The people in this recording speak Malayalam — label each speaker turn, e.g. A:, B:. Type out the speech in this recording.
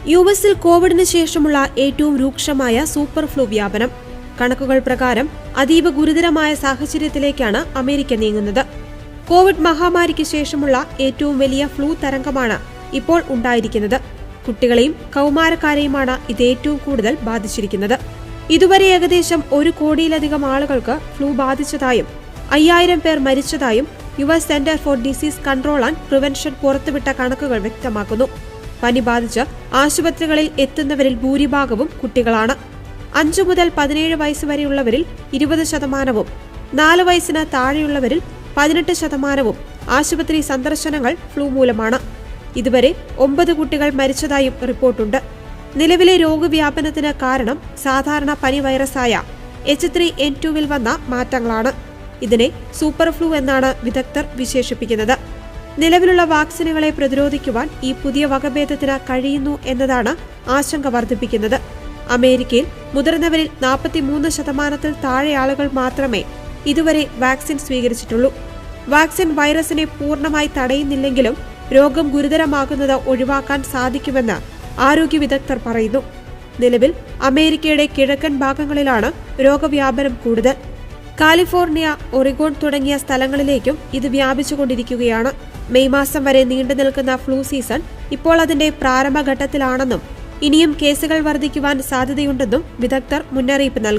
A: യുഎസിൽ കോവിഡിന് ശേഷമുള്ള ഏറ്റവും രൂക്ഷമായ സൂപ്പർ ഫ്ലൂ വ്യാപനം. കണക്കുകൾ പ്രകാരം അതീവ ഗുരുതരമായ സാഹചര്യത്തിലേക്കാണ് അമേരിക്ക നീങ്ങുന്നത്. കോവിഡ് മഹാമാരിക്ക് ശേഷമുള്ള ഏറ്റവും വലിയ ഫ്ലൂ തരംഗമാണ് ഇപ്പോൾ ഉണ്ടായിരിക്കുന്നത്. കുട്ടികളെയും കൌമാരക്കാരെയുമാണ് ഇത് ഏറ്റവും കൂടുതൽ ബാധിച്ചിരിക്കുന്നത്. ഇതുവരെ ഏകദേശം 1 കോടിയിലധികം ആളുകൾക്ക് ഫ്ലൂ ബാധിച്ചതായും 5000 പേർ മരിച്ചതായും US centre for disease control and prevention പുറത്തുവിട്ട കണക്കുകൾ വ്യക്തമാക്കുന്നു. പനി ബാധിച്ച് ആശുപത്രികളിൽ എത്തുന്നവരിൽ ഭൂരിഭാഗവും കുട്ടികളാണ്. 5 മുതൽ 17 വയസ്സ് വരെയുള്ളവരിൽ 20%, 4 വയസ്സിന് താഴെയുള്ളവരിൽ 18% ആശുപത്രി സന്ദർശനങ്ങൾ ഫ്ലൂ മൂലമാണ്. ഇതുവരെ 9 കുട്ടികൾ മരിച്ചതായും റിപ്പോർട്ടുണ്ട്. നിലവിലെ രോഗവ്യാപനത്തിന് കാരണം സാധാരണ പനി വൈറസായ H3N2 വന്ന മാറ്റങ്ങളാണ്. ഇതിനെ സൂപ്പർ ഫ്ലൂ എന്നാണ് വിദഗ്ധർ വിശേഷിപ്പിക്കുന്നത്. നിലവിലുള്ള വാക്സിനുകളെ പ്രതിരോധിക്കുവാൻ ഈ പുതിയ വകഭേദത്തിന് കഴിയുന്നു എന്നതാണ് ആശങ്ക വർദ്ധിപ്പിക്കുന്നത്. അമേരിക്കയിൽ മുതിർന്നവരിൽ 43% താഴെ ആളുകൾ മാത്രമേ ഇതുവരെ വാക്സിൻ സ്വീകരിച്ചിട്ടുള്ളൂ. വാക്സിൻ വൈറസിനെ പൂർണ്ണമായി തടയുന്നില്ലെങ്കിലും രോഗം ഗുരുതരമാകുന്നത് ഒഴിവാക്കാൻ സാധിക്കുമെന്ന് ആരോഗ്യ വിദഗ്ധർ പറയുന്നു. നിലവിൽ അമേരിക്കയുടെ കിഴക്കൻ ഭാഗങ്ങളിലാണ് രോഗവ്യാപനം കൂടുതൽ. കാലിഫോർണിയ, ഒറിഗോൺ തുടങ്ങിയ സ്ഥലങ്ങളിലേക്കും ഇത് വ്യാപിച്ചുകൊണ്ടിരിക്കുകയാണ്. മെയ് മാസം വരെ നീണ്ടു നിൽക്കുന്ന ഫ്ലൂ സീസൺ ഇപ്പോൾ അതിന്റെ പ്രാരംഭഘട്ടത്തിലാണെന്നും ഇനിയും കേസുകൾ വർദ്ധിക്കുവാൻ സാധ്യതയുണ്ടെന്നും വിദഗ്ധർ മുന്നറിയിപ്പ് നൽകുന്നു.